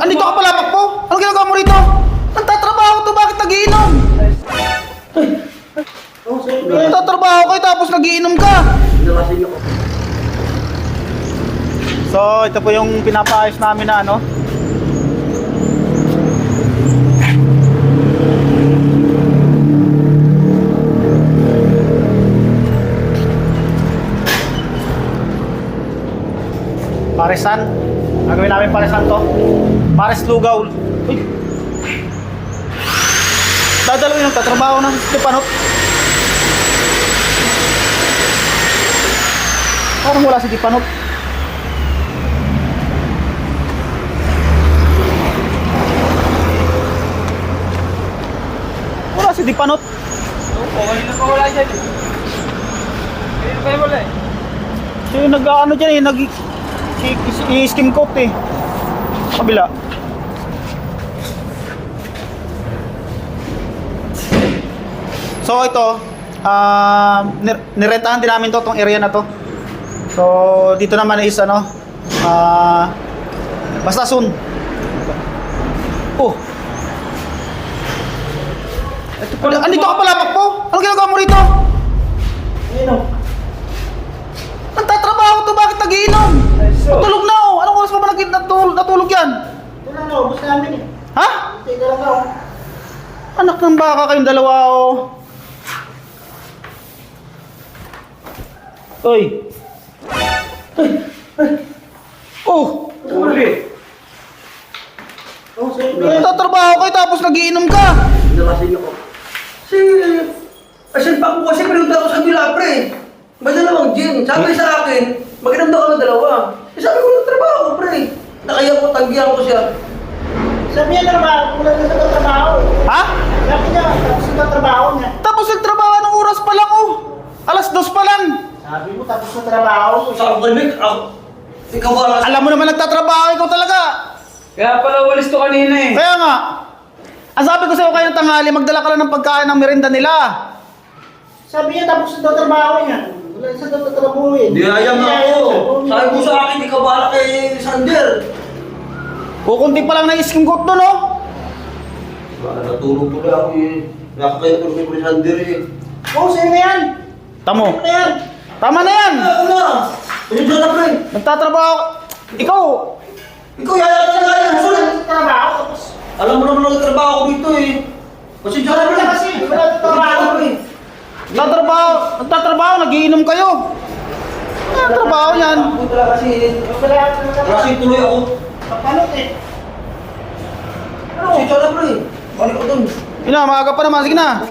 Andito ka pala, Makpo? Anong ginagawa mo rito? Nagtatrabaho to, bakit nagiinom? Nagtatrabaho kayo tapos nagiinom ka. So, ito po yung pinapaayos namin na ano. Paresan. Gagawin namin paresan to. Pares lugaw. Uy. Dadalawin yung tatrabaho ng Stepanot. Parang wala si Stepanot. Wala si Stepanot. Kanina pa wala dyan. Kanina pa wala eh. So yung nag-ano dyan eh, i-skim coat eh. Kabila. So ito, nirentahan din namin to, tong area na to. So dito naman is ano, basta soon. Oh. Andito ka pala, Makpo? Anong ginagawa mo rito? Nagtatrabaho to, bakit nagiinom? Tulog na oh. Anong oras pa ba natulog yan? Ito lang ako, bus namin eh. Ha? Ito lang ako. Anak ng baka kayong dalawa oh. Oy. Oh. Uli. Nagtatrabaho kayo tapos nagiinom ka. Asan pa ako kasi pinunta ko sa kabila, pre. May dalawang gin. Sabi sa akin, mag-inom daw kami dalawa. Eh, sabi ko, nagtrabaho, pre. Nakaya ko, tanggihan ko siya. Sabi niya trabaho, wala na sa trabaho. Ha? Sabi niya, tapos na trabaho niya. Tapos nagtrabaho ng oras pa lang oh. Alas 2 pa lang. Sabi mo, tapos na trabaho. Sa akin, ikaw ba? Alam mo naman nagtatrabaho ikaw talaga. Kaya pala walis to kanina eh. Kaya nga. Ang sabi ko sa'yo kayo ng tanghali, magdala ka lang ng pagkain ng merienda nila. Sabi niya, tapos na trabaho niya. Wala na sa trabaho eh. Di ayaw nga ako. Sabi ko sa akin, ikaw ba kay Sander? Kukunti pa lang na isking coat doon oh. Natulog tuloy ako eh. Nakakaya ko kay Sander eh. Oo, sa'yo na yan. Tamo. Sa'yo na yan. Tama na yan. Ako na! Pasensya na, pre. Nagtatrabaho. Ikaw. Ikaw, yaya ka na yan. Wala na sa trabaho, tapos... Alam mo naman nagtrabaho ako dito eh. Pasensya na, Sabi pre. niya kasi, wala na trabaho. Nagtatrabaho, nagiinom kayo. Nagtatrabaho yan. Ako talaga kasi Wala na sa trabaho. Kasi tuloy ako. Papanot eh. Pasensya na, pre. Balik ko dun. Yun na, maaga pa naman. Sige na.